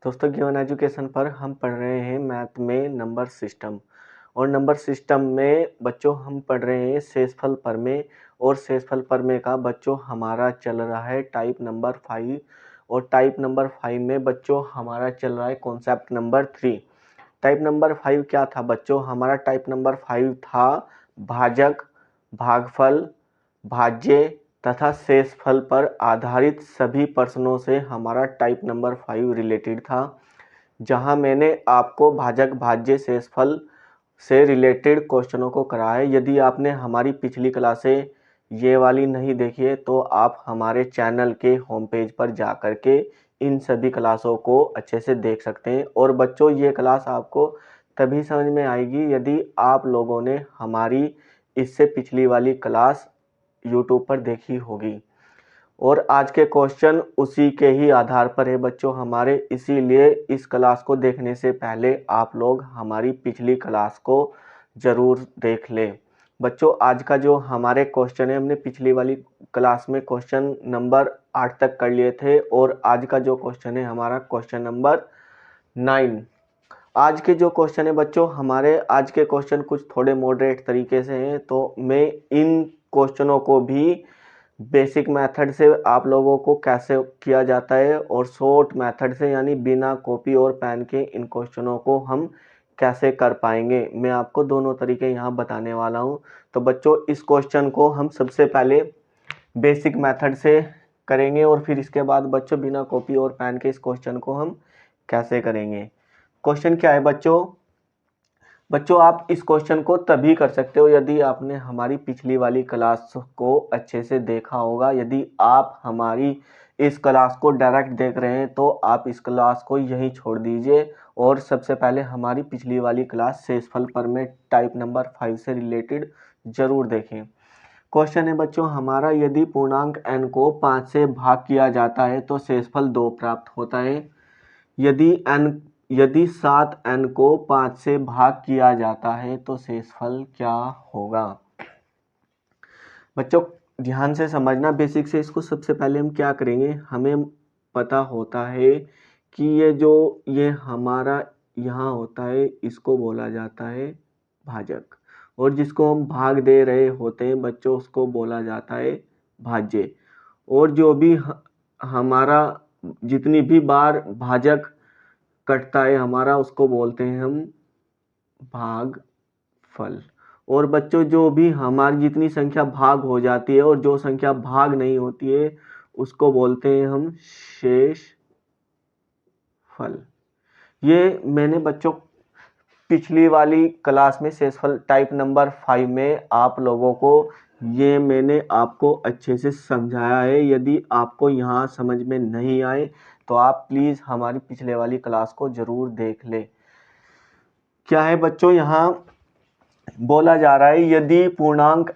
दोस्तों given education पर हम पढ़ रहे हैं मैथ में नंबर सिस्टम। और नंबर सिस्टम में बच्चों हम पढ़ रहे हैं शेषफल प्रमेय। और शेषफल प्रमेय का बच्चों हमारा चल रहा है टाइप नंबर 5। और टाइप नंबर 5 में बच्चों हमारा चल रहा है कॉन्सेप्ट नंबर 3। टाइप नंबर 5 क्या था बच्चों? हमारा टाइप नंबर 5 था भाजक, भागफल, भाज्य तथा शेषफल पर आधारित सभी प्रश्नों से हमारा टाइप नंबर 5 रिलेटेड था, जहां मैंने आपको भाजक, भाज्य, शेषफल से रिलेटेड क्वेश्चनों को कराया है। यदि आपने हमारी पिछली क्लासें ये वाली नहीं देखी है तो आप हमारे चैनल के होम पेज पर जा कर के इन सभी क्लासों को अच्छे से देख सकते हैं। और बच्चों ये क्लास आपको तभी समझ में आएगी यदि आप लोगों ने हमारी इससे पिछली वाली क्लास यूट्यूब पर देखी होगी। और आज के क्वेश्चन उसी के ही आधार पर है बच्चों हमारे, इसीलिए इस क्लास को देखने से पहले आप लोग हमारी पिछली क्लास को ज़रूर देख लें। बच्चों आज का जो हमारे क्वेश्चन है, हमने पिछली वाली क्लास में क्वेश्चन नंबर 8 तक कर लिए थे और आज का जो क्वेश्चन है हमारा क्वेश्चन नंबर 9। आज के जो क्वेश्चन है बच्चों हमारे, आज के क्वेश्चन कुछ थोड़े मॉडरेट तरीके से हैं, तो मैं इन क्वेश्चनों को भी बेसिक मेथड से आप लोगों को कैसे किया जाता है और शॉर्ट मेथड से यानी बिना कॉपी और पेन के इन क्वेश्चनों को हम कैसे कर पाएंगे, मैं आपको दोनों तरीके यहाँ बताने वाला हूँ। तो बच्चों इस क्वेश्चन को हम सबसे पहले बेसिक मेथड से करेंगे और फिर इसके बाद बच्चों बिना कॉपी और पेन के इस क्वेश्चन को हम कैसे करेंगे। क्वेश्चन क्या है बच्चों? बच्चों आप इस क्वेश्चन को तभी कर सकते हो यदि आपने हमारी पिछली वाली क्लास को अच्छे से देखा होगा। यदि आप हमारी इस क्लास को डायरेक्ट देख रहे हैं तो आप इस क्लास को यहीं छोड़ दीजिए और सबसे पहले हमारी पिछली वाली क्लास शेषफल प्रमेय टाइप नंबर 5 से रिलेटेड जरूर देखें। क्वेश्चन है बच्चों हमारा, यदि पूर्णांक n को 5 से भाग किया जाता है तो शेषफल 2 प्राप्त होता है। यदि 7n को 5 से भाग किया जाता है तो शेषफल क्या होगा? बच्चों ध्यान से समझना, बेसिक से इसको सबसे पहले हम क्या करेंगे, हमें पता होता है कि ये हमारा यहाँ होता है, इसको बोला जाता है भाजक, और जिसको हम भाग दे रहे होते हैं बच्चों उसको बोला जाता है भाज्य। और जो भी हमारा जितनी भी बार भाजक कटता है हमारा उसको बोलते हैं हम भागफल। और बच्चों जो भी हमारी जितनी संख्या भाग हो जाती है और जो संख्या भाग नहीं होती है उसको बोलते हैं हम शेषफल। ये मैंने बच्चों पिछली वाली क्लास में शेषफल टाइप नंबर 5 में आप लोगों को ये मैंने आपको अच्छे से समझाया है। यदि आपको यहाँ समझ में नहीं आए तो आप प्लीज़ हमारी पिछले वाली क्लास को ज़रूर देख लें। क्या है बच्चों यहाँ बोला जा रहा है, यदि पूर्णांक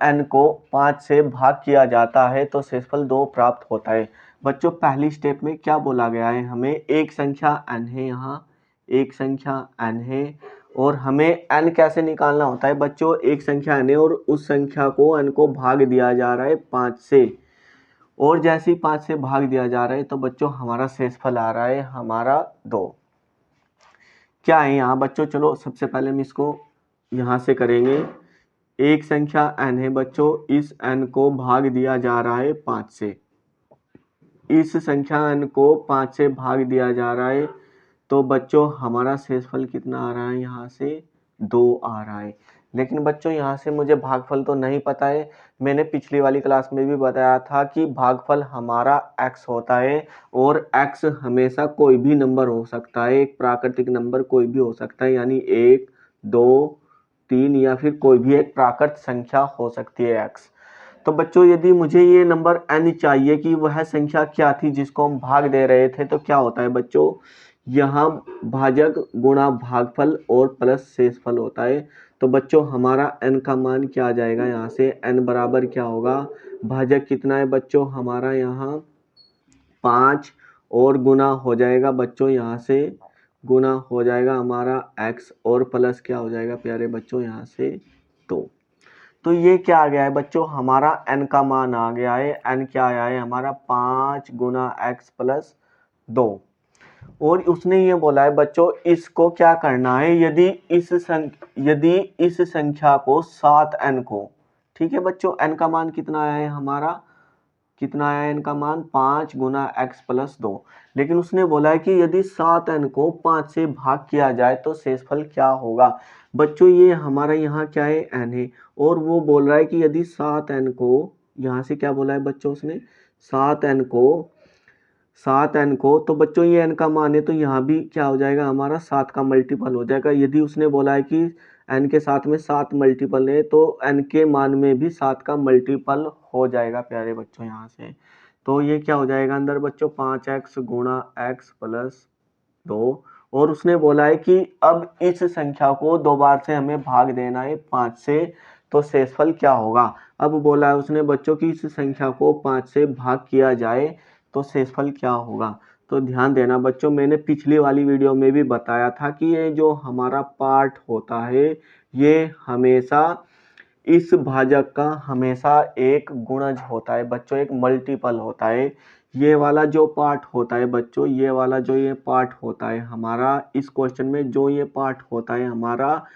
n को 5 से भाग किया जाता है तो शेषफल 2 प्राप्त होता है। बच्चों पहली स्टेप में क्या बोला गया है, हमें एक संख्या n है, यहाँ एक संख्या n है और हमें n कैसे निकालना होता है बच्चों, एक संख्या n है और उस संख्या को n को भाग दिया जा रहा है 5 से, और जैसे ही 5 से भाग दिया जा रहा है तो बच्चों हमारा शेषफल आ रहा है हमारा 2। क्या है यहाँ बच्चों, चलो सबसे पहले हम इसको यहाँ से करेंगे। एक संख्या n है बच्चों, इस n को भाग दिया जा रहा है 5 से, इस संख्या n को 5 से भाग दिया जा रहा है तो बच्चों हमारा शेषफल कितना आ रहा है, यहाँ से 2 आ रहा है। लेकिन बच्चों यहाँ से मुझे भागफल तो नहीं पता है। मैंने पिछली वाली क्लास में भी बताया था कि भागफल हमारा x होता है और x हमेशा कोई भी नंबर हो सकता है, एक प्राकृतिक नंबर कोई भी हो सकता है, यानी 1, 2, 3 या फिर कोई भी एक प्राकृत संख्या हो सकती है x। तो बच्चों यदि मुझे ये नंबर n चाहिए कि वह संख्या क्या थी जिसको हम भाग दे रहे थे, तो क्या होता है बच्चों, यहाँ भाजक गुणा भागफल और प्लस शेषफल होता है। तो बच्चों हमारा n का मान क्या आ जाएगा, यहाँ से n बराबर क्या होगा, भाजक कितना है बच्चों हमारा यहाँ 5 और गुना हो जाएगा बच्चों, यहाँ से गुना हो जाएगा हमारा x और प्लस क्या हो जाएगा प्यारे बच्चों यहाँ से 2। तो ये क्या आ गया है बच्चों, हमारा n का मान आ गया है। n क्या आया है हमारा 5 गुना x प्लस 2। और उसने ये बोला है बच्चों इसको क्या करना है, यदि इस संख्या को 7n को, ठीक है बच्चों, n का मान कितना आया है हमारा, कितना आया है n का मान 5 गुना x प्लस 2। लेकिन उसने बोला है कि यदि 7n को 5 से भाग किया जाए तो शेषफल क्या होगा। बच्चों ये हमारा यहाँ क्या है n है, और वो बोल रहा है कि यदि 7n को, यहाँ से क्या बोला है बच्चों उसने, 7n को, तो बच्चों ये n का मान है तो यहाँ भी क्या हो जाएगा हमारा 7 का मल्टीपल हो जाएगा। यदि उसने बोला है कि n के साथ में 7 मल्टीपल है तो n के मान में भी 7 का मल्टीपल हो जाएगा प्यारे बच्चों यहाँ से। तो ये क्या हो जाएगा अंदर बच्चों 5x गुणा x प्लस 2। और उसने बोला है कि अब इस संख्या को 2 बार से हमें भाग देना है 5 से, तो शेषफल क्या होगा। अब बोला है उसने बच्चों की इस संख्या को 5 से भाग किया जाए तो शेषफल क्या होगा। तो ध्यान देना बच्चों, मैंने पिछली वाली वीडियो में भी बताया था कि ये जो हमारा पार्ट होता है ये हमेशा इस भाजक का हमेशा एक गुणज होता है बच्चों, एक मल्टीपल होता है। ये वाला जो पार्ट होता है बच्चों, ये वाला जो ये पार्ट होता है हमारा इस क्वेश्चन में, जो ये पार्ट होता है हमारा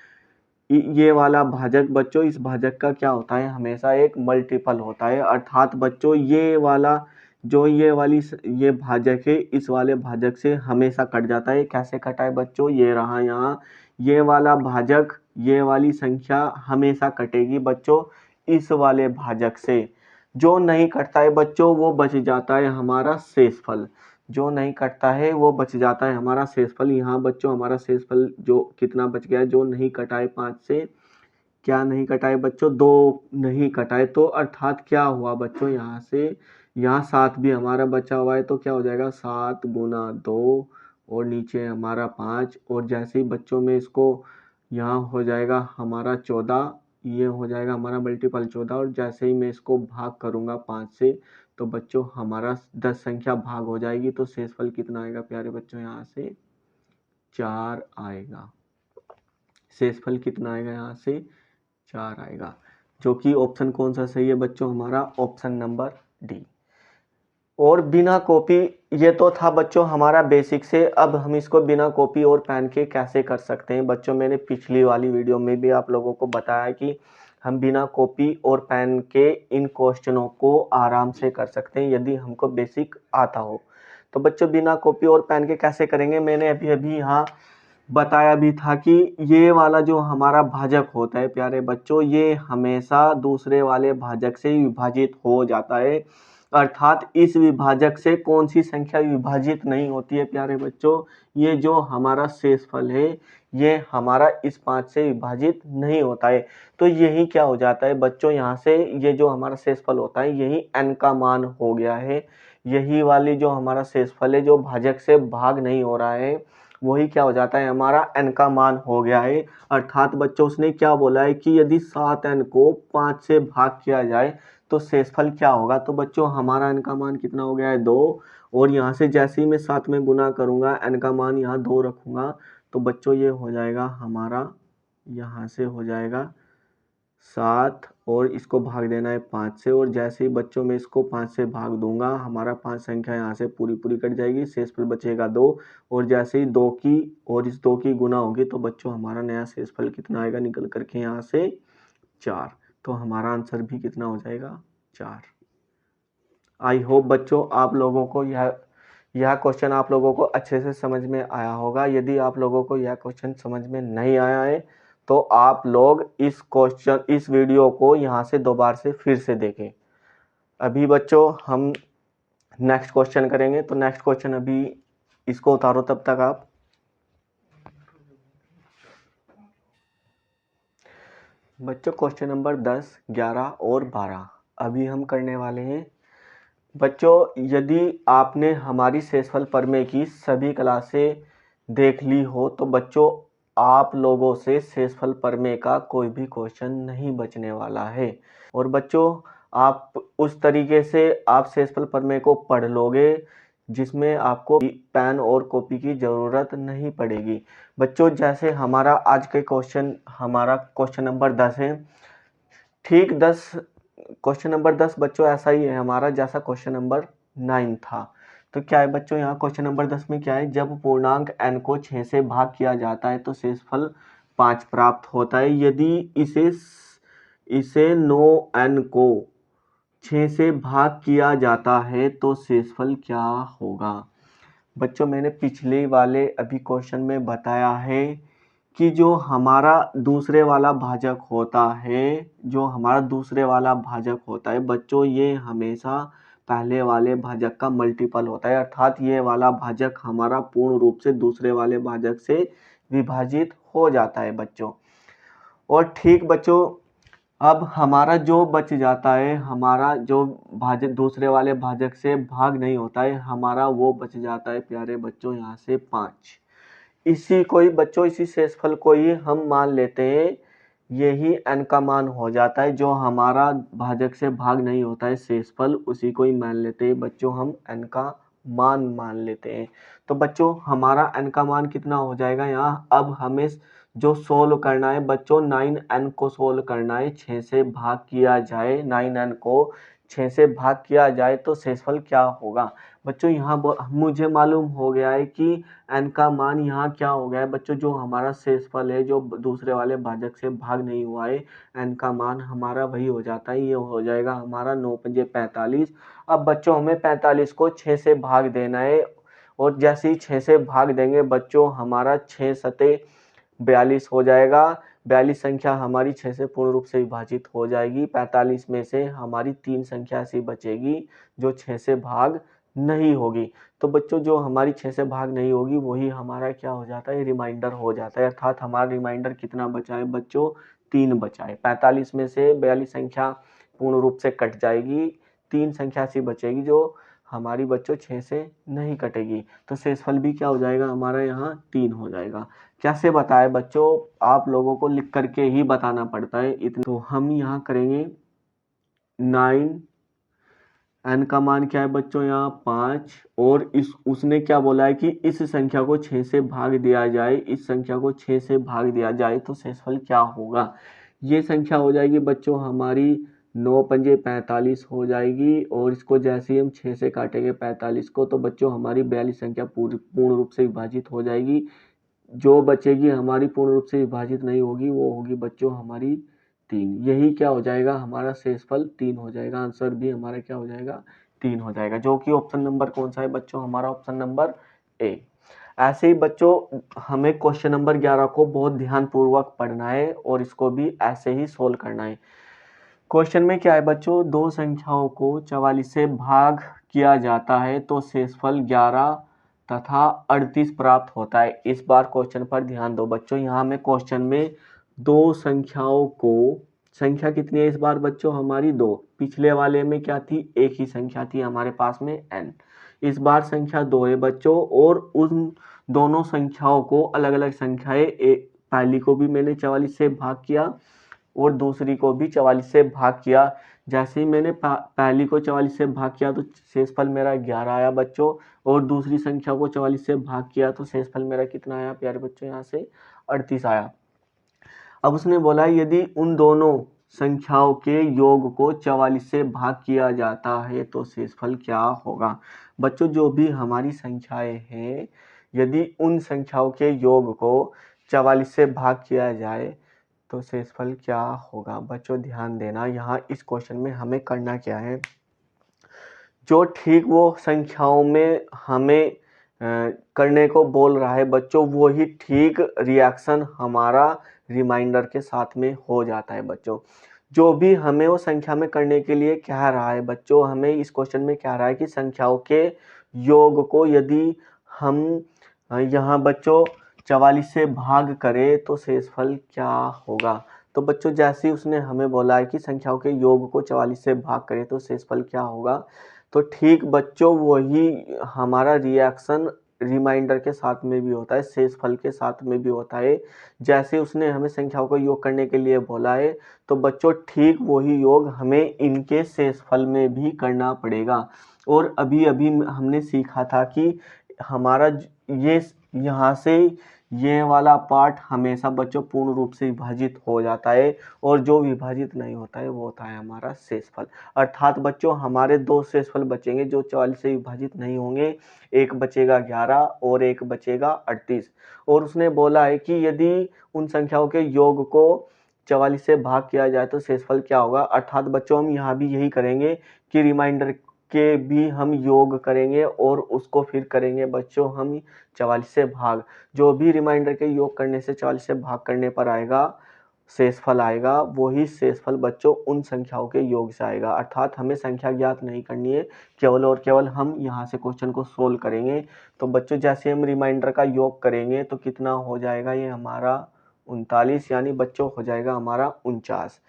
ये वाला भाजक बच्चों, इस भाजक का क्या होता है हमेशा एक मल्टीपल होता है। अर्थात बच्चों ये वाला जो ये भाजक है इस वाले भाजक से हमेशा कट जाता है। कैसे कटा है बच्चों, ये रहा यहाँ, ये वाला भाजक, ये वाली संख्या हमेशा कटेगी बच्चों इस वाले भाजक से। जो नहीं कटता है बच्चों वो बच जाता है हमारा शेषफल, जो नहीं कटता है वो बच जाता है हमारा शेषफल। यहाँ बच्चों हमारा शेषफल जो कितना बच गया है, जो नहीं कटा है 5 से, क्या नहीं कटा है बच्चों, 2 नहीं कटा है। तो अर्थात क्या हुआ बच्चों, यहाँ से यहाँ 7 भी हमारा बचा हुआ है, तो क्या हो जाएगा 7 गुना 2 और नीचे हमारा 5। और जैसे ही बच्चों में इसको यहाँ हो जाएगा हमारा 14, ये हो जाएगा हमारा मल्टीपल 14। और जैसे ही मैं इसको भाग करूँगा 5 से तो बच्चों हमारा 10 संख्या भाग हो जाएगी। तो शेषफल कितना आएगा प्यारे बच्चों, यहाँ से 4 आएगा। शेषफल कितना आएगा, यहाँ से 4 आएगा, जो कि ऑप्शन कौन सा सही है बच्चों, हमारा ऑप्शन नंबर डी। और बिना कॉपी, ये तो था बच्चों हमारा बेसिक से। अब हम इसको बिना कॉपी और पेन के कैसे कर सकते हैं बच्चों, मैंने पिछली वाली वीडियो में भी आप लोगों को बताया कि हम बिना कॉपी और पेन के इन क्वेश्चनों को आराम से कर सकते हैं यदि हमको बेसिक आता हो। तो बच्चों बिना कॉपी और पेन के कैसे करेंगे, मैंने अभी अभी यहाँ बताया भी था कि ये वाला जो हमारा भाजक होता है प्यारे बच्चों, ये हमेशा दूसरे वाले भाजक से विभाजित हो जाता है। अर्थात इस विभाजक से कौन सी संख्या विभाजित नहीं होती है प्यारे बच्चों, ये जो हमारा शेषफल है ये हमारा इस 5 से विभाजित नहीं होता है। तो यही क्या हो जाता है बच्चों, यहाँ से ये जो हमारा शेषफल होता है यही n का मान हो गया है। यही वाली जो हमारा शेषफल है जो भाजक से भाग नहीं हो रहा है वही क्या हो जाता है हमारा n का मान हो गया है। अर्थात बच्चों उसने क्या बोला है कि यदि 7n को 5 से भाग किया जाए तो शेषफल क्या होगा। तो बच्चों हमारा n का मान कितना हो गया है 2। और यहाँ से जैसे ही मैं 7 में गुना करूँगा n का मान यहाँ 2 रखूँगा तो बच्चों ये हो जाएगा हमारा, यहाँ से हो जाएगा 7 और इसको भाग देना है 5 से। और जैसे ही बच्चों में इसको 5 से भाग दूंगा हमारा 5 संख्या यहाँ से पूरी पूरी कट जाएगी, शेषफल बचेगा 2। और जैसे ही 2 की और इस 2 की गुना होगी तो बच्चों हमारा नया शेषफल कितना आएगा निकल करके यहाँ से 4। तो हमारा आंसर भी कितना हो जाएगा 4। आई होप बच्चों आप लोगों को यह क्वेश्चन आप लोगों को अच्छे से समझ में आया होगा। यदि आप लोगों को यह क्वेश्चन समझ में नहीं आया है तो आप लोग इस वीडियो को यहाँ से दोबारा से फिर से देखें। अभी बच्चों हम नेक्स्ट क्वेश्चन करेंगे, तो नेक्स्ट क्वेश्चन अभी इसको उतारो तब तक आप। बच्चों क्वेश्चन नंबर 10, 11 और 12 अभी हम करने वाले हैं। बच्चों यदि आपने हमारी शेषफल प्रमेय की सभी क्लासें देख ली हो तो बच्चों आप लोगों से शेषफल प्रमेय का कोई भी क्वेश्चन नहीं बचने वाला है। और बच्चों आप उस तरीके से आप शेषफल प्रमेय को पढ़ लोगे जिसमें आपको पेन और कॉपी की ज़रूरत नहीं पड़ेगी। बच्चों जैसे हमारा आज के हमारा क्वेश्चन नंबर 10 है, ठीक 10 क्वेश्चन नंबर 10 बच्चों ऐसा ही है हमारा जैसा क्वेश्चन नंबर 9 था। तो क्या है बच्चों, यहाँ क्वेश्चन नंबर 10 में क्या है, जब पूर्णांक n को 6 से भाग किया जाता है तो शेषफल 5 प्राप्त होता है। यदि इसे 9n को 6 से भाग किया जाता है तो शेषफल क्या होगा। बच्चों मैंने पिछले वाले अभी क्वेश्चन में बताया है कि जो हमारा दूसरे वाला भाजक होता है, बच्चों ये हमेशा पहले वाले भाजक का मल्टीपल होता है, अर्थात ये वाला भाजक हमारा पूर्ण रूप से दूसरे वाले भाजक से विभाजित हो जाता है बच्चों। और ठीक बच्चों, अब हमारा जो बच जाता है, हमारा जो भाजक दूसरे वाले भाजक से भाग नहीं होता है, हमारा वो बच जाता है प्यारे बच्चों यहाँ से 5। इसी शेषफल को ही हम मान लेते हैं, यही n का मान हो जाता है। जो हमारा भाजक से भाग नहीं होता है शेषफल, उसी को ही मान लेते हैं बच्चों, हम n का मान लेते हैं। तो बच्चों हमारा n का मान कितना हो जाएगा यहाँ, अब हमें जो सोल्व करना है बच्चों, 9n को सोल्व करना है, 6 से भाग किया जाए, 9n को 6 से भाग किया जाए तो शेषफल क्या होगा। बच्चों यहाँ मुझे मालूम हो गया है कि n का मान यहाँ क्या हो गया है बच्चों, जो हमारा शेषफल है जो दूसरे वाले भाजक से भाग नहीं हुआ है, n का मान हमारा वही हो जाता है, ये हो जाएगा हमारा 9 पंजे 45। अब बच्चों हमें 45 को 6 से भाग देना है, और जैसे ही 6 से भाग देंगे बच्चों हमारा 6 सते 42 हो जाएगा। 42 संख्या हमारी 6 से पूर्ण रूप से विभाजित हो जाएगी। 45 में से हमारी 3 संख्या ऐसी बचेगी जो 6 से भाग नहीं होगी। तो बच्चों जो हमारी 6 से भाग नहीं होगी वही हमारा क्या हो जाता है, रिमाइंडर हो जाता है, अर्थात हमारा रिमाइंडर कितना बचा है बच्चों, 3 बचा है। 45 में से 42 संख्या पूर्ण रूप से कट जाएगी, 3 संख्या ऐसी बचेगी जो हमारी बच्चों 6 से नहीं कटेगी, तो शेषफल भी क्या हो जाएगा हमारा यहाँ 3 हो जाएगा। कैसे बताए बच्चों, आप लोगों को लिख करके ही बताना पड़ता है इतना। तो हम यहाँ करेंगे 9, n का मान क्या है बच्चों यहाँ 5, और उसने क्या बोला है कि इस संख्या को 6 से भाग दिया जाए, इस संख्या को 6 से भाग दिया जाए तो शेषफल क्या होगा। ये संख्या हो जाएगी बच्चों हमारी 9 पंजे 45 हो जाएगी, और इसको जैसे ही हम 6 से काटेंगे 45 को तो बच्चों हमारी 42 संख्या पूर्ण रूप से विभाजित हो जाएगी। जो बचेगी हमारी पूर्ण रूप से विभाजित नहीं होगी, वो होगी बच्चों हमारी 3। यही क्या हो जाएगा हमारा शेषफल 3 हो जाएगा। आंसर भी हमारा क्या हो जाएगा 3 हो जाएगा, जो कि ऑप्शन नंबर कौन सा है बच्चों, हमारा ऑप्शन नंबर ए। ऐसे ही बच्चों हमें क्वेश्चन नंबर 11 को बहुत ध्यानपूर्वक पढ़ना है और इसको भी ऐसे ही सोल्व करना है। क्वेश्चन में क्या है बच्चों, दो संख्याओं को 44 से भाग किया जाता है तो शेषफल 11 तथा 38 प्राप्त होता है। इस बार क्वेश्चन पर ध्यान दो बच्चों, यहाँ में क्वेश्चन में दो संख्याओं को, संख्या कितनी है इस बार बच्चों हमारी 2, पिछले वाले में क्या थी, एक ही संख्या थी हमारे पास में n, इस बार संख्या 2 है बच्चों, और उन दोनों संख्याओं को अलग अलग संख्याएं, पहली को भी मैंने 44 से भाग किया और दूसरी को भी 44 से भाग किया। जैसे ही मैंने पहली को 44 से भाग किया तो शेषफल मेरा 11 आया बच्चों, और दूसरी संख्या को 44 से भाग किया तो शेषफल मेरा कितना आया प्यारे बच्चों, यहाँ से 38 आया। अब उसने बोला यदि उन दोनों संख्याओं के योग को 44 से भाग किया जाता है तो शेषफल क्या होगा। बच्चों जो भी हमारी संख्याएं हैं, यदि उन संख्याओं के योग को 44 से भाग किया जाए तो शेषफल क्या होगा। बच्चों ध्यान देना, यहाँ इस क्वेश्चन में हमें करना क्या है, जो ठीक वो संख्याओं में हमें करने को बोल रहा है बच्चों, वो ही ठीक रिएक्शन हमारा रिमाइंडर के साथ में हो जाता है बच्चों। जो भी हमें वो संख्या में करने के लिए कह रहा है बच्चों, हमें इस क्वेश्चन में कह रहा है कि संख्याओं के योग को यदि हम यहाँ बच्चों 44 से भाग करें तो शेषफल क्या होगा। तो बच्चों जैसे ही उसने हमें बोला है कि संख्याओं के योग को 44 से भाग करें तो शेषफल क्या होगा, तो ठीक बच्चों वही हमारा रिएक्शन रिमाइंडर के साथ में भी होता है, शेषफल के साथ में भी होता है। जैसे उसने हमें संख्याओं को योग करने के लिए बोला है तो बच्चों ठीक वही योग हमें इनके शेषफल में भी करना पड़ेगा। और अभी अभी हमने सीखा था कि हमारा ये यहाँ से ये वाला पार्ट हमेशा बच्चों पूर्ण रूप से विभाजित हो जाता है, और जो विभाजित नहीं होता है वो होता है हमारा शेषफल। अर्थात बच्चों हमारे दो शेषफल बचेंगे जो 44 से विभाजित नहीं होंगे, एक बचेगा 11 और एक बचेगा 38। और उसने बोला है कि यदि उन संख्याओं के योग को 44 से भाग किया जाए तो शेषफल क्या होगा। अर्थात बच्चों हम यहाँ भी यही करेंगे कि रिमाइंडर के भी हम योग करेंगे और उसको फिर करेंगे बच्चों हम 44 से भाग। जो भी रिमाइंडर के योग करने से 44 से भाग करने पर आएगा शेषफल आएगा, वही शेषफल बच्चों उन संख्याओं के योग से आएगा। अर्थात हमें संख्या ज्ञात नहीं करनी है, केवल और केवल हम यहाँ से क्वेश्चन को सोल्व करेंगे। तो बच्चों जैसे हम रिमाइंडर का योग करेंगे तो कितना हो जाएगा, ये हमारा 39, यानी बच्चों हो जाएगा हमारा 49।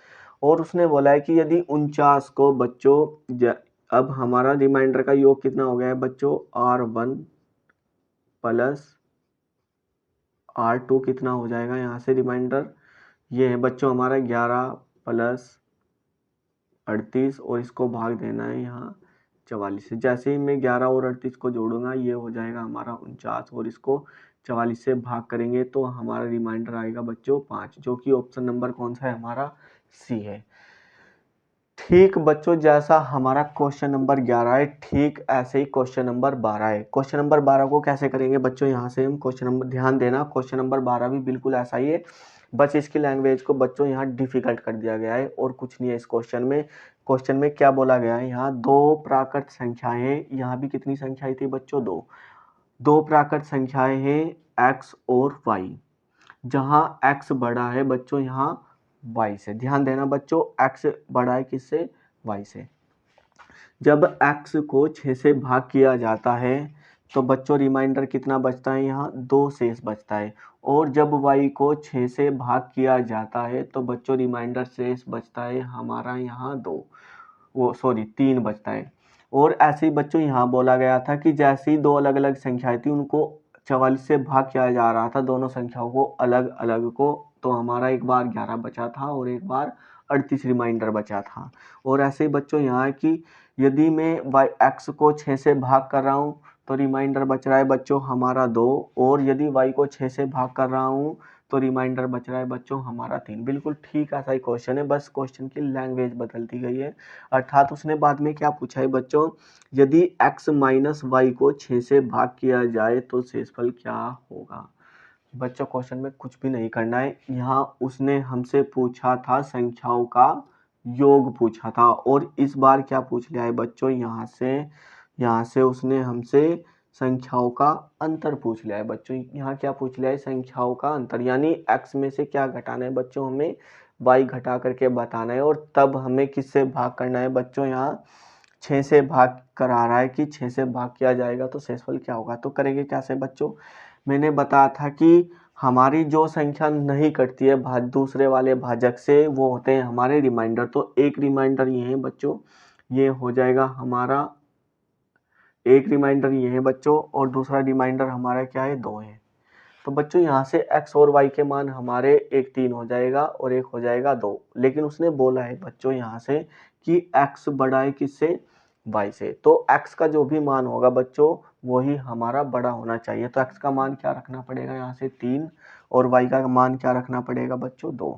और उसने बोला है कि यदि 49 को बच्चों, अब हमारा रिमाइंडर का योग कितना हो गया है बच्चों, R1 प्लस R2 कितना हो जाएगा यहाँ से रिमाइंडर, ये है बच्चों हमारा 11 प्लस 38, और इसको भाग देना है यहाँ 44 से। जैसे ही मैं 11 और 38 को जोड़ूंगा ये हो जाएगा हमारा 49, और इसको 44 से भाग करेंगे तो हमारा रिमाइंडर आएगा बच्चों 5, जो कि ऑप्शन नंबर कौन सा है हमारा, सी है। ठीक बच्चों, जैसा हमारा क्वेश्चन नंबर 11 है, ठीक ऐसे ही क्वेश्चन नंबर 12 है। क्वेश्चन नंबर 12 को कैसे करेंगे बच्चों, यहाँ से हम क्वेश्चन नंबर, ध्यान देना, क्वेश्चन नंबर 12 भी बिल्कुल ऐसा ही है, बस इसकी लैंग्वेज को बच्चों यहाँ डिफिकल्ट कर दिया गया है और कुछ नहीं है इस क्वेश्चन में। क्वेश्चन में क्या बोला गया है, यहाँ दो प्राकृत संख्याएं हैं, यहाँ भी कितनी संख्याएं थी बच्चों, दो प्राकृत संख्याएं हैं x और y, जहाँ x बड़ा है बच्चों यहाँ y से। ध्यान देना बच्चों, x बड़ा है किससे, y से। जब x को 6 से भाग किया जाता है तो बच्चों रिमाइंडर कितना बचता है, यहाँ 2 शेष बचता है। और जब y को 6 से भाग किया जाता है तो बच्चों रिमाइंडर शेष बचता है हमारा यहाँ 3 बचता है। और ऐसे ही बच्चों यहाँ बोला गया था कि जैसी दो अलग अलग संख्याएं थी उनको 44 से भाग किया जा रहा था दोनों संख्याओं को अलग अलग को, तो हमारा एक बार 11 बचा था और एक बार 38 रिमाइंडर बचा था। और ऐसे ही बच्चों यहाँ है कि यदि मैं x को 6 से भाग कर रहा हूँ तो रिमाइंडर बच रहा है बच्चों हमारा 2, और यदि y को 6 से भाग कर रहा हूँ तो रिमाइंडर बच रहा है बच्चों हमारा 3। बिल्कुल ठीक ऐसा ही क्वेश्चन है, बस क्वेश्चन की लैंग्वेज बदल दी गई है। अर्थात उसने बाद में क्या पूछा है बच्चों, यदि x माइनस वाई को 6 से भाग किया जाए तो शेषफल क्या होगा। बच्चों क्वेश्चन में कुछ भी नहीं करना है, यहाँ उसने हमसे पूछा था संख्याओं का योग पूछा था, और इस बार क्या पूछ लिया है बच्चों, यहाँ से उसने हमसे संख्याओं का अंतर पूछ लिया है बच्चों। यहाँ क्या पूछ लिया है, संख्याओं का अंतर, यानी x में से क्या घटाना है बच्चों, हमें y घटा करके बताना है, और तब हमें किससे भाग करना है बच्चों, यहाँ 6 से भाग करा रहा है कि 6 से भाग किया जाएगा तो शेषफल क्या होगा। तो करेंगे कैसे बच्चों, मैंने बताया था कि हमारी जो संख्या नहीं कटती है दूसरे वाले भाजक से, वो होते हैं हमारे रिमाइंडर। तो एक रिमाइंडर ये है बच्चों, ये हो जाएगा हमारा, एक रिमाइंडर ये है बच्चों, और दूसरा रिमाइंडर हमारा क्या है, 2 है। तो बच्चों यहाँ से x और y के मान हमारे एक 3 हो जाएगा और एक हो जाएगा 2। लेकिन उसने बोला है बच्चों यहाँ से कि x बड़ा है किससे, y से। तो x का जो भी मान होगा बच्चों वही हमारा बड़ा होना चाहिए। तो x का मान क्या रखना पड़ेगा यहाँ से 3, और y का मान क्या रखना पड़ेगा बच्चों 2।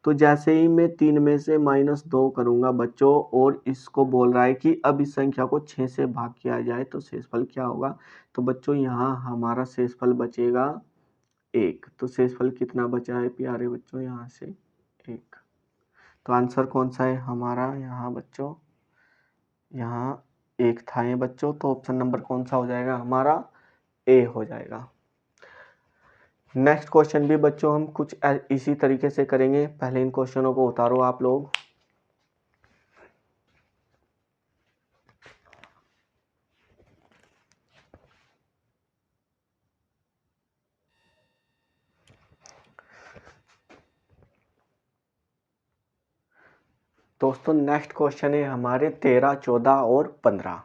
तो जैसे ही मैं 3 में से -2 करूंगा बच्चों, और इसको बोल रहा है कि अब इस संख्या को 6 से भाग किया जाए तो शेषफल क्या होगा। तो बच्चों यहाँ हमारा शेषफल बचेगा 1। तो शेषफल कितना बचा है प्यारे बच्चों, यहाँ से 1। तो आंसर कौन सा है हमारा यहाँ बच्चों, यहाँ 1 था ये बच्चों। तो ऑप्शन नंबर कौन सा हो जाएगा हमारा, ए हो जाएगा। नेक्स्ट क्वेश्चन भी बच्चों हम कुछ इसी तरीके से करेंगे। पहले इन क्वेश्चनों को उतारो आप लोग। दोस्तों नेक्स्ट क्वेश्चन है हमारे 13, 14 और 15।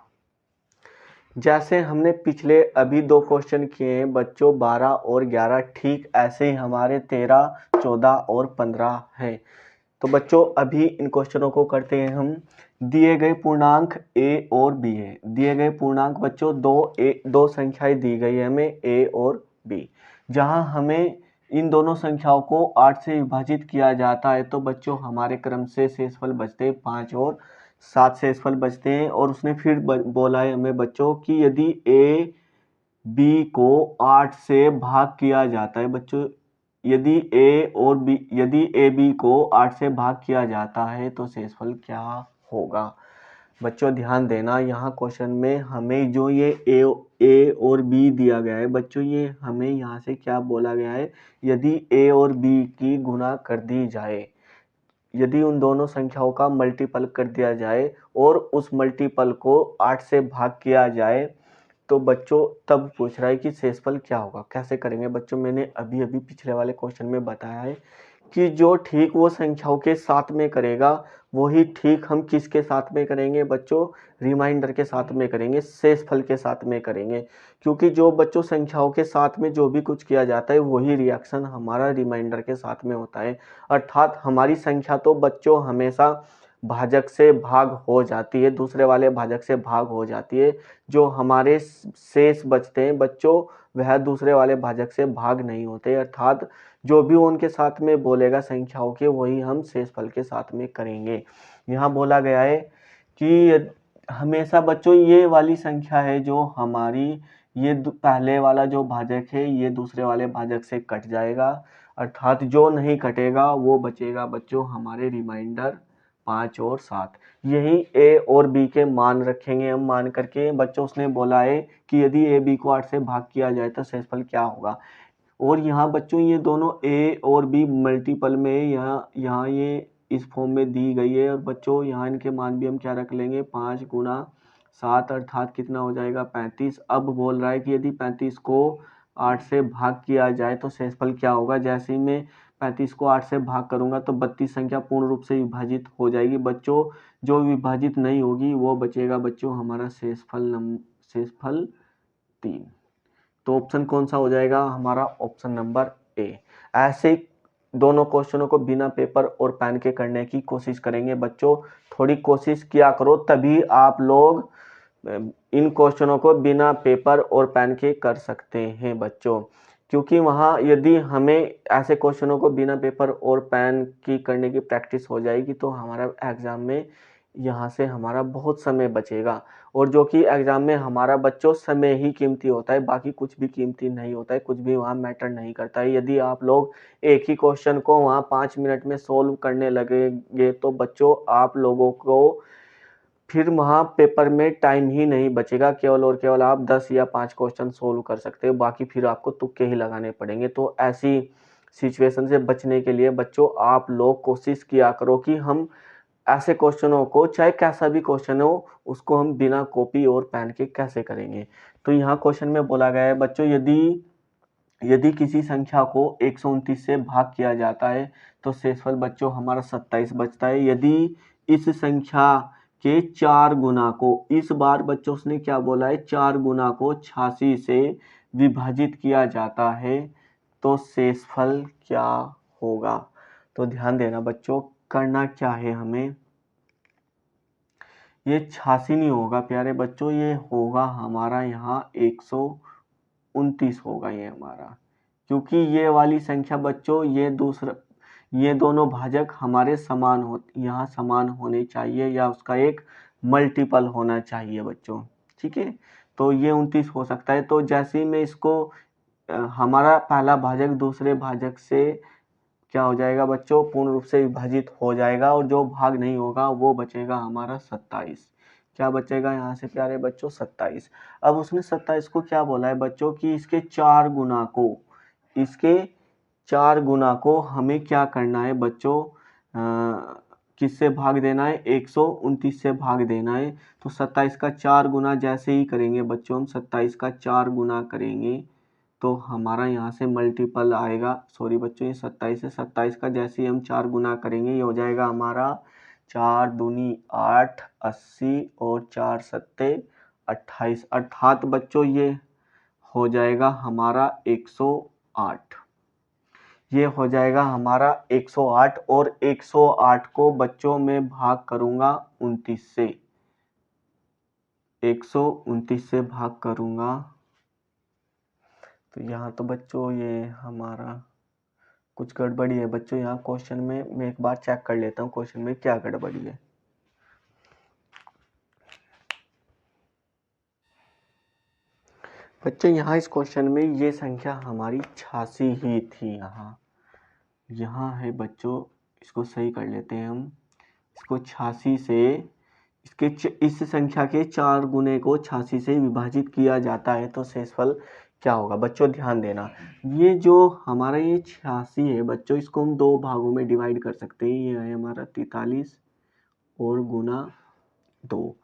जैसे हमने पिछले अभी 2 क्वेश्चन किए हैं बच्चों 12 और 11, ठीक ऐसे ही हमारे 13, 14 और 15 हैं। तो बच्चों अभी इन क्वेश्चनों को करते हैं हम। दिए गए पूर्णांक a और b है। दिए गए पूर्णांक बच्चों दो संख्याएं दी गई है हमें a और b, जहां हमें इन दोनों संख्याओं को 8 से विभाजित किया जाता है। तो बच्चों हमारे क्रम से शेषफल बचते हैं 5 और 7 शेषफल बचते हैं। और उसने फिर बोला है हमें बच्चों कि यदि a b को 8 से भाग किया जाता है बच्चों, यदि ए बी को 8 से भाग किया जाता है तो शेषफल क्या होगा। बच्चों ध्यान देना, यहाँ क्वेश्चन में हमें जो ये ए और बी दिया गया है बच्चों, ये हमें यहाँ से क्या बोला गया है, यदि ए और बी की गुणा कर दी जाए, यदि उन दोनों संख्याओं का मल्टीपल कर दिया जाए और उस मल्टीपल को 8 से भाग किया जाए, तो बच्चों तब पूछ रहा है कि शेषफल क्या होगा। कैसे करेंगे बच्चों, मैंने अभी अभी पिछले वाले क्वेश्चन में बताया है कि जो ठीक वो संख्याओं के साथ में करेगा वही ठीक हम किसके साथ में करेंगे बच्चों, रिमाइंडर के साथ में करेंगे, शेषफल के साथ में करेंगे। क्योंकि जो बच्चों संख्याओं के साथ में जो भी कुछ किया जाता है वही रिएक्शन हमारा रिमाइंडर के साथ में होता है। अर्थात हमारी संख्या तो बच्चों हमेशा भाजक से भाग हो जाती है, दूसरे वाले भाजक से भाग हो जाती है। जो हमारे शेष बचते हैं बच्चों वह दूसरे वाले भाजक से भाग नहीं होते। अर्थात जो भी उनके साथ में बोलेगा संख्याओं के वही हम शेषफल के साथ में करेंगे। यहाँ बोला गया है कि हमेशा बच्चों ये वाली संख्या है जो हमारी, ये पहले वाला जो भाजक है ये दूसरे वाले भाजक से कट जाएगा। अर्थात जो नहीं कटेगा वो बचेगा बच्चों हमारे रिमाइंडर 5 और 7। यही ए और बी के मान रखेंगे हम मान करके। बच्चों उसने बोला है कि यदि ए बी को 8 से भाग किया जाए तो शेषफल क्या होगा। और यहाँ बच्चों ये दोनों ए और बी मल्टीपल में यहाँ ये इस फॉर्म में दी गई है। और बच्चों यहाँ इनके मान भी हम क्या रख लेंगे, 5 गुना 7 अर्थात कितना हो जाएगा 35। अब बोल रहा है कि यदि 35 को 8 से भाग किया जाए तो शेषफल क्या होगा। जैसे ही मैं 35 को 8 से भाग करूंगा तो 32 संख्या पूर्ण रूप से विभाजित हो जाएगी बच्चों। जो विभाजित नहीं होगी वो बचेगा बच्चों हमारा शेषफल 3। तो ऑप्शन कौन सा हो जाएगा हमारा, ऑप्शन नंबर ए। ऐसे दोनों क्वेश्चनों को बिना पेपर और पेन के करने की कोशिश करेंगे बच्चों। थोड़ी कोशिश किया करो तभी आप लोग इन क्वेश्चनों को बिना पेपर और पेन के कर सकते हैं बच्चों। क्योंकि वहाँ यदि हमें ऐसे क्वेश्चनों को बिना पेपर और पेन की करने की प्रैक्टिस हो जाएगी तो हमारा एग्जाम में यहाँ से हमारा बहुत समय बचेगा। और जो कि एग्जाम में हमारा बच्चों समय ही कीमती होता है, बाकी कुछ भी कीमती नहीं होता है, कुछ भी वहाँ मैटर नहीं करता है। यदि आप लोग एक ही क्वेश्चन को वहाँ 5 मिनट में सोल्व करने लगेंगे तो बच्चों आप लोगों को फिर वहाँ पेपर में टाइम ही नहीं बचेगा। केवल और केवल आप 10 या 5 क्वेश्चन सोल्व कर सकते हो, बाकी फिर आपको तुक्के ही लगाने पड़ेंगे। तो ऐसी सिचुएशन से बचने के लिए बच्चों आप लोग कोशिश किया करो कि हम ऐसे क्वेश्चनों को, चाहे कैसा भी क्वेश्चन हो, उसको हम बिना कॉपी और पेन के कैसे करेंगे। तो यहाँ क्वेश्चन में बोला गया है बच्चों, यदि किसी संख्या को 129 से भाग किया जाता है तो शेषफल बच्चों हमारा 27 बचता है। यदि इस संख्या के 4 गुना को, इस बार बच्चों उसने क्या बोला है, 4 गुना को 86 से विभाजित किया जाता है तो शेषफल क्या होगा। तो ध्यान देना बच्चों, करना क्या है हमें, ये 86 नहीं होगा प्यारे बच्चों, ये होगा हमारा यहाँ 129 होगा ये हमारा। क्योंकि ये वाली संख्या बच्चों ये दोनों भाजक हमारे यहाँ समान होने चाहिए या उसका एक मल्टीपल होना चाहिए बच्चों। ठीक है, तो ये 29 हो सकता है। तो जैसे ही मैं इसको हमारा पहला भाजक दूसरे भाजक से क्या हो जाएगा बच्चों, पूर्ण रूप से विभाजित हो जाएगा और जो भाग नहीं होगा वो बचेगा हमारा 27। क्या बचेगा यहाँ से प्यारे बच्चों, 27। अब उसने 27 को क्या बोला है बच्चों कि इसके 4 गुना को हमें क्या करना है बच्चों, किससे भाग देना है, 129 से भाग देना है। तो 27 का 4 गुना जैसे ही करेंगे बच्चों, हम 27 का 4 गुना करेंगे तो हमारा यहाँ से मल्टीपल आएगा। सॉरी बच्चों, ये 27 है, 27 का जैसे ही हम 4 गुना करेंगे ये हो जाएगा हमारा 4 दूनी 8, 80 और 4 सत्ते 28। अर्थात बच्चों ये हो जाएगा हमारा 108। ये हो जाएगा हमारा 108 और 108 को बच्चों में भाग करूंगा 29 से, 129 से भाग करूंगा तो यहाँ तो बच्चों ये हमारा कुछ गड़बड़ी है बच्चों। यहाँ क्वेश्चन में मैं एक बार चेक कर लेता हूँ क्वेश्चन में क्या गड़बड़ी है। बच्चों यहाँ इस क्वेश्चन में ये संख्या हमारी 86 ही थी। यहाँ है बच्चों, इसको सही कर लेते हैं हम। इसको 86 से इस संख्या के 4 गुने को 86 से विभाजित किया जाता है तो शेषफल क्या होगा। बच्चों ध्यान देना, ये जो हमारा ये 86 है बच्चों, इसको हम 2 भागों में डिवाइड कर सकते हैं। ये है हमारा 43 और गुना 2,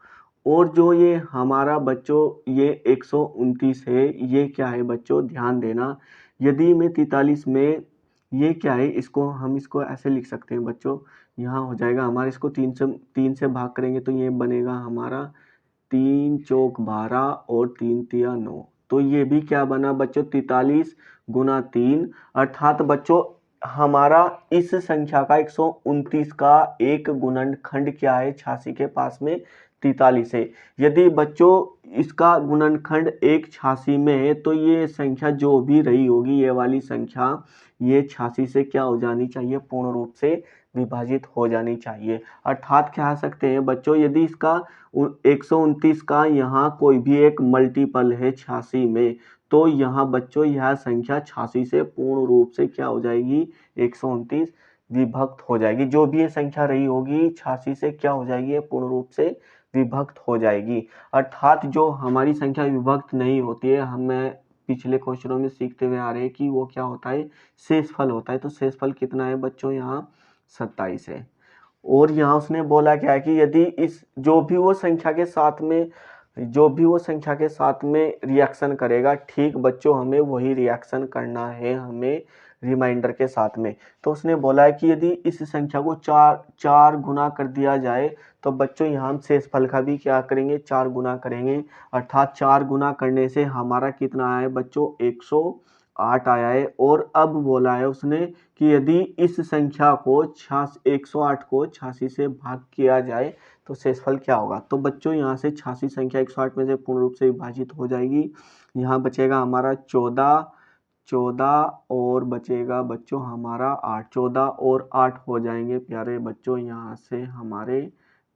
और जो ये हमारा बच्चों ये 129 है, ये क्या है बच्चों ध्यान देना। यदि मैं 43 में ये क्या है, इसको ऐसे लिख सकते हैं बच्चों। यहाँ हो जाएगा हमारा, इसको 3 से भाग करेंगे तो ये बनेगा हमारा 3 चौक 12 और 3 तिया 9। तो ये भी क्या बना बच्चों 43 गुना 3, अर्थात बच्चों हमारा इस संख्या का 129 का एक गुणनखंड क्या है 86 के पास में 43 है। यदि बच्चों इसका गुणनखंड 186 में है तो ये संख्या जो भी रही होगी, ये वाली संख्या ये 86 से क्या हो जानी चाहिए, पूर्ण रूप से विभाजित हो जानी चाहिए। अर्थात कह सकते हैं बच्चों यदि इसका 129 का यहाँ कोई भी एक मल्टीपल है 86 में, तो यहाँ बच्चों यह संख्या 86 से पूर्ण रूप से क्या हो जाएगी 129 विभक्त हो जाएगी। जो भी ये संख्या रही होगी 86 से क्या हो जाएगी, पूर्ण रूप से विभक्त हो जाएगी। अर्थात जो हमारी संख्या विभक्त नहीं होती है, हमें पिछले क्वेश्चनों में सीखते हुए आ रहे हैं कि वो क्या होता है, शेषफल होता है। तो शेषफल कितना है बच्चों, यहाँ 27 है। और यहाँ उसने बोला क्या है कि यदि इस जो भी वो संख्या के साथ में रिएक्शन करेगा, ठीक बच्चों हमें वही रिएक्शन करना है, हमें रिमाइंडर के साथ में। तो उसने बोला है कि यदि इस संख्या को 4 गुना कर दिया जाए तो बच्चों यहाँ हम शेषफल का भी क्या करेंगे, 4 गुना करेंगे। अर्थात 4 गुना करने से हमारा कितना आया है बच्चों, 108 आया है। और अब बोला है उसने कि यदि इस संख्या को 108 को 86 से भाग किया जाए तो शेषफल क्या होगा। तो बच्चों यहाँ से 86 संख्या 108 में से पूर्ण रूप से विभाजित हो जाएगी। यहाँ बचेगा हमारा 14 और बचेगा बच्चों हमारा 8, 14 और 8 हो जाएंगे प्यारे बच्चों यहाँ से हमारे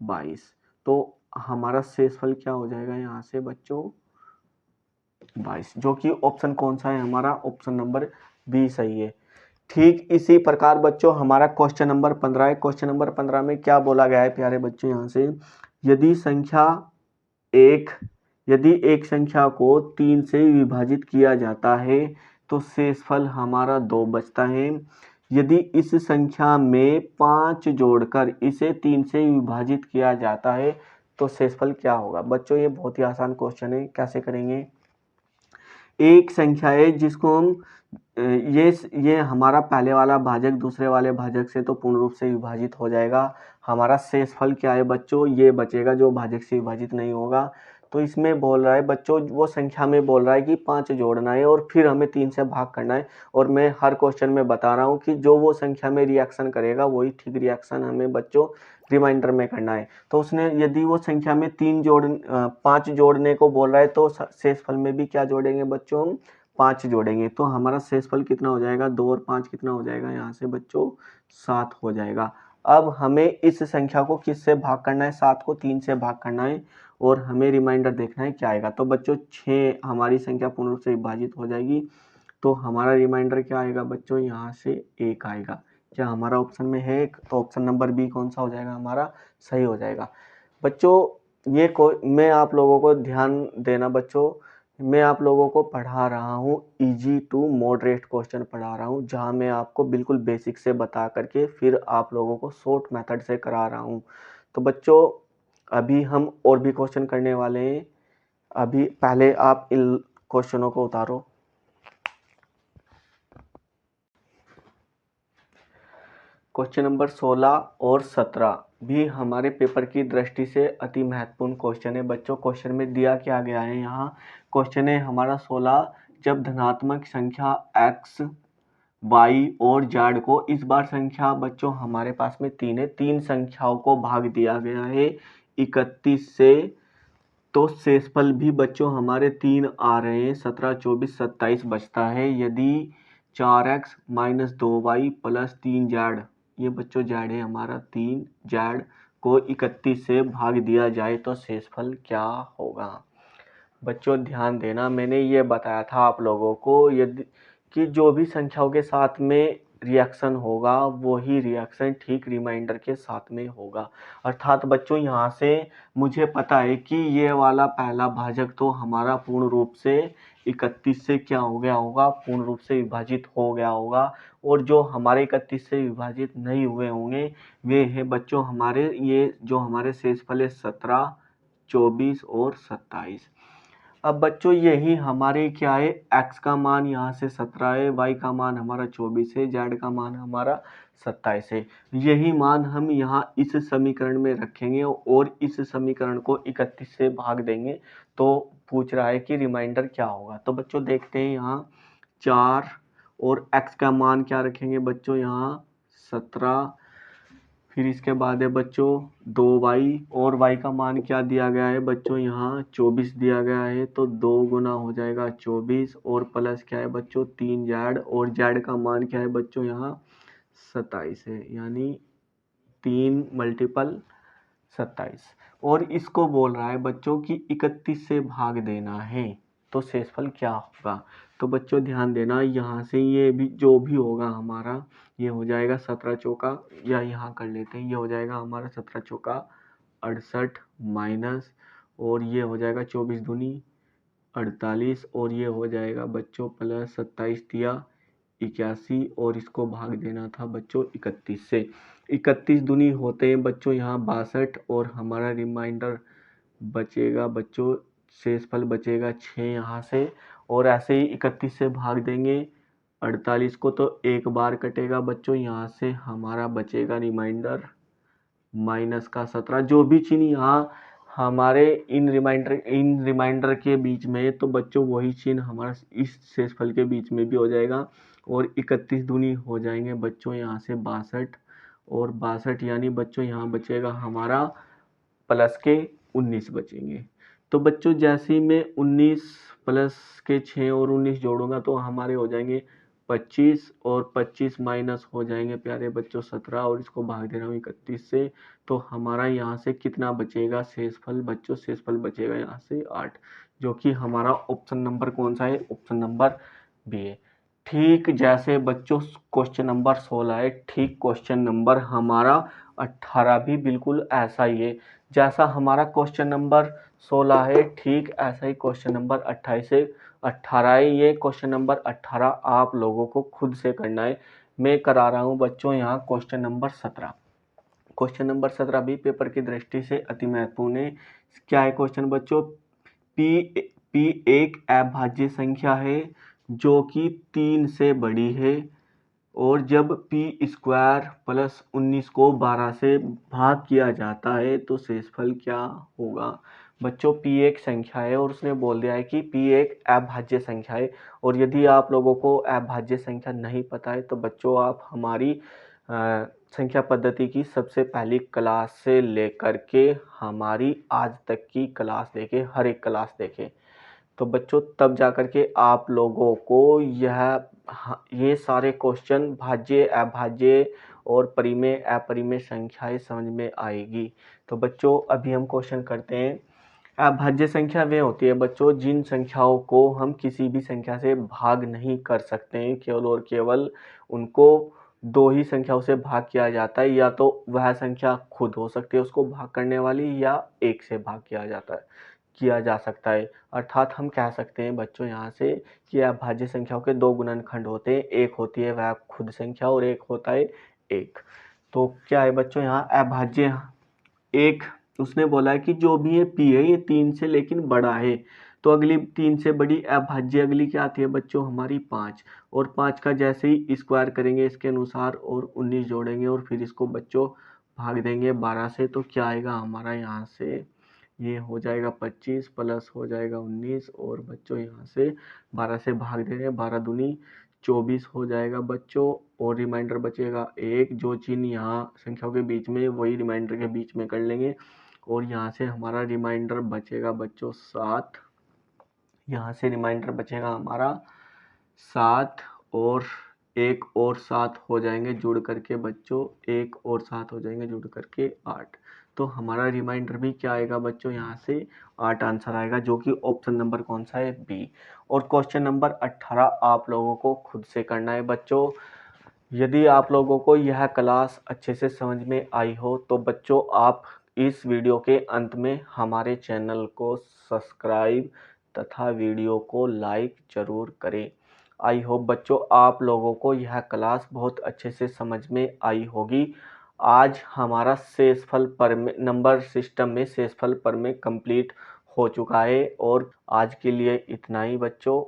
22। तो हमारा शेषफल क्या हो जाएगा यहाँ से बच्चों 22, जो कि ऑप्शन कौन सा है हमारा, ऑप्शन नंबर बी सही है। ठीक इसी प्रकार बच्चों हमारा क्वेश्चन नंबर 15 है। क्वेश्चन नंबर 15 में क्या बोला गया है प्यारे बच्चों, यहाँ से यदि एक संख्या को 3 से विभाजित किया जाता है तो शेषफल हमारा 2 बचता है। यदि इस संख्या में 5 जोड़कर इसे 3 से विभाजित किया जाता है तो शेषफल क्या होगा। बच्चों ये बहुत ही आसान क्वेश्चन है, कैसे करेंगे। एक संख्या है जिसको हम ये हमारा पहले वाला भाजक दूसरे वाले भाजक से तो पूर्ण रूप से विभाजित हो जाएगा। हमारा शेषफल क्या है बच्चों, ये बचेगा जो भाजक से विभाजित नहीं होगा। तो इसमें बोल रहा है बच्चों, वो संख्या में बोल रहा है कि 5 जोड़ना है और फिर हमें 3 से भाग करना है। और मैं हर क्वेश्चन में बता रहा हूँ कि जो वो संख्या में रिएक्शन करेगा वही ठीक रिएक्शन हमें बच्चों रिमाइंडर में करना है। तो उसने यदि वो संख्या में 5 जोड़ने को बोल रहा है तो शेषफल में भी क्या जोड़ेंगे बच्चों, हम 5 जोड़ेंगे। तो हमारा शेषफल कितना हो जाएगा, 2 और 5 कितना हो जाएगा यहाँ से बच्चों 7 हो जाएगा। अब हमें इस संख्या को किससे भाग करना है, 7 को 3 से भाग करना है और हमें रिमाइंडर देखना है क्या आएगा। तो बच्चों 6 हमारी संख्या पूर्ण रूप से विभाजित हो जाएगी। तो हमारा रिमाइंडर क्या आएगा बच्चों, यहाँ से 1 आएगा। क्या हमारा ऑप्शन में है 1, तो ऑप्शन नंबर बी कौन सा हो जाएगा हमारा, सही हो जाएगा। बच्चों ये मैं आप लोगों को ध्यान देना बच्चों, मैं आप लोगों को पढ़ा रहा हूँ इजी टू मॉडरेट क्वेश्चन पढ़ा रहा हूँ, जहाँ मैं आपको बिल्कुल बेसिक से बता करके फिर आप लोगों को शॉर्ट मेथड से करा रहा हूँ। तो बच्चों अभी हम और भी क्वेश्चन करने वाले हैं। अभी पहले आप इन क्वेश्चनों को उतारो। क्वेश्चन नंबर 16 और 17 भी हमारे पेपर की दृष्टि से अति महत्वपूर्ण क्वेश्चन है बच्चों। क्वेश्चन में दिया क्या गया है, यहाँ क्वेश्चन है हमारा 16, जब धनात्मक संख्या x वाई और जेड को, इस बार संख्या बच्चों हमारे पास में 3 है, 3 संख्याओं को भाग दिया गया है 31 से, तो शेषफल भी बच्चों हमारे 3 आ रहे हैं, 17, 24, 27 बचता है। यदि 4x minus 2y plus 3z, ये बच्चों जेड है हमारा, 3z को 31 से भाग दिया जाए तो शेषफल क्या होगा। बच्चों ध्यान देना, मैंने ये बताया था आप लोगों को, यदि कि जो भी संख्याओं के साथ में रिएक्शन होगा वही रिएक्शन ठीक रिमाइंडर के साथ में होगा। अर्थात बच्चों यहाँ से मुझे पता है कि ये वाला पहला भाजक तो हमारा पूर्ण रूप से 31 से क्या हो गया होगा, पूर्ण रूप से विभाजित हो गया होगा, और जो हमारे 31 से विभाजित नहीं हुए होंगे वे हैं बच्चों हमारे, ये जो हमारे शेषफल है 17, 24 और 27। अब बच्चों यही हमारे क्या है, x का मान यहाँ से 17 है, y का मान हमारा 24 है, z का मान हमारा 27 है। यही मान हम यहाँ इस समीकरण में रखेंगे और इस समीकरण को 31 से भाग देंगे, तो पूछ रहा है कि रिमाइंडर क्या होगा। तो बच्चों देखते हैं, यहाँ 4 और x का मान क्या रखेंगे बच्चों, यहाँ 17, फिर इसके बाद है बच्चों 2y, और y का मान क्या दिया गया है बच्चों, यहाँ 24 दिया गया है, तो 2 गुना हो जाएगा 24, और प्लस क्या है बच्चों 3z, और z का मान क्या है बच्चों यहाँ 27 है, यानी 3 मल्टीपल 27। और इसको बोल रहा है बच्चों कि 31 से भाग देना है तो शेषफल क्या होगा। तो बच्चों ध्यान देना, यहाँ से ये भी जो भी होगा हमारा, ये हो जाएगा 17 चौका, या यहाँ कर लेते हैं, ये हो जाएगा हमारा 17 चौका 68 माइनस, और ये हो जाएगा 24 दूनी 48, और ये हो जाएगा बच्चों प्लस 27 दिया 81, और इसको भाग देना था बच्चों 31 से। 31 दूनी होते हैं बच्चों यहाँ 62, और हमारा रिमाइंडर बचेगा बच्चों, शेषफल बचेगा 6 यहाँ से, और ऐसे ही 31 से भाग देंगे 48 को तो एक बार कटेगा बच्चों, यहाँ से हमारा बचेगा रिमाइंडर माइनस का 17। जो भी चिन्ह यहाँ हमारे इन रिमाइंडर के बीच में, तो बच्चों वही चिन्ह हमारा इस शेषफल के बीच में भी हो जाएगा, और 31 दूनी हो जाएंगे बच्चों यहाँ से 62, और 62 यानी बच्चों यहाँ बचेगा हमारा प्लस के 19 बचेंगे। तो बच्चों जैसे ही मैं 19 प्लस के 6 और 19 जोड़ूंगा तो हमारे हो जाएंगे 25, और 25 माइनस हो जाएंगे प्यारे बच्चों 17, और इसको भाग दे रहा हूँ 31 से, तो हमारा यहाँ से कितना बचेगा शेषफल बच्चों, शेषफल बचेगा यहाँ से 8, जो कि हमारा ऑप्शन नंबर कौन सा है, ऑप्शन नंबर बी है। ठीक जैसे बच्चों क्वेश्चन नंबर 16 है, ठीक क्वेश्चन नंबर हमारा 18 भी बिल्कुल ऐसा ही है। जैसा हमारा क्वेश्चन नंबर 16 है, ठीक ऐसा ही क्वेश्चन नंबर 28 से 18 है। ये क्वेश्चन नंबर 18 आप लोगों को खुद से करना है, मैं करा रहा हूँ बच्चों यहाँ क्वेश्चन नंबर 17। क्वेश्चन नंबर 17 भी पेपर की दृष्टि से अति महत्वपूर्ण है। क्या है क्वेश्चन बच्चों, p एक अभाज्य संख्या है जो कि 3 से बड़ी है, और जब p स्क्वायर प्लस 19 को 12 से भाग किया जाता है तो शेषफल क्या होगा। बच्चों p एक संख्या है और उसने बोल दिया है कि p एक अभाज्य संख्या है, और यदि आप लोगों को अभाज्य संख्या नहीं पता है तो बच्चों आप हमारी संख्या पद्धति की सबसे पहली क्लास से लेकर के हमारी आज तक की क्लास देखें, हर एक क्लास देखें, तो बच्चों तब जाकर के आप लोगों को ये सारे क्वेश्चन भाज्य अभाज्य और परिमेय अपरिमेय संख्याएं समझ में आएगी। तो बच्चों अभी हम क्वेश्चन करते हैं। अभाज्य संख्या वे होती है बच्चों जिन संख्याओं को हम किसी भी संख्या से भाग नहीं कर सकते हैं, केवल और केवल उनको दो ही संख्याओं से भाग किया जाता है, या तो वह संख्या खुद हो सकती है उसको भाग करने वाली, या एक से भाग किया जा सकता है। अर्थात हम कह सकते हैं बच्चों यहाँ से कि अभाज्य संख्याओं के दो गुणनखंड होते हैं, एक होती है वह खुद संख्या और एक होता है एक। तो क्या है बच्चों यहाँ अभाज्य एक, उसने बोला है कि जो भी ये p है ये 3 से लेकिन बड़ा है, तो अगली 3 से बड़ी अभाज्य अगली क्या आती है बच्चों हमारी 5, और 5 का जैसे ही स्क्वायर करेंगे इसके अनुसार और 19 जोड़ेंगे और फिर इसको बच्चों भाग देंगे 12 से, तो क्या आएगा हमारा यहाँ से, ये हो जाएगा 25 प्लस हो जाएगा 19, और बच्चों यहाँ से 12 से भाग दे रहे हैं, 12 दूनी 24 हो जाएगा बच्चों, और रिमाइंडर बचेगा 1, जो चिन्ह यहाँ संख्याओं के बीच में वही रिमाइंडर के बीच में कर लेंगे, और यहाँ से हमारा रिमाइंडर बचेगा बच्चों 7। यहाँ से रिमाइंडर बचेगा हमारा 7, और 1 और 7 हो जाएंगे जुड़ करके बच्चों, 1 और 7 हो जाएंगे जुड़ करके 8। तो हमारा रिमाइंडर भी क्या आएगा बच्चों, यहाँ से 8 आंसर आएगा, जो कि ऑप्शन नंबर कौन सा है, बी। और क्वेश्चन नंबर 18 आप लोगों को खुद से करना है बच्चों। यदि आप लोगों को यह क्लास अच्छे से समझ में आई हो तो बच्चों आप इस वीडियो के अंत में हमारे चैनल को सब्सक्राइब तथा वीडियो को लाइक ज़रूर करें। आई होप बच्चों आप लोगों को यह क्लास बहुत अच्छे से समझ में आई होगी। आज हमारा शेषफल प्रमेय नंबर सिस्टम में शेषफल प्रमेय कंप्लीट हो चुका है, और आज के लिए इतना ही बच्चों।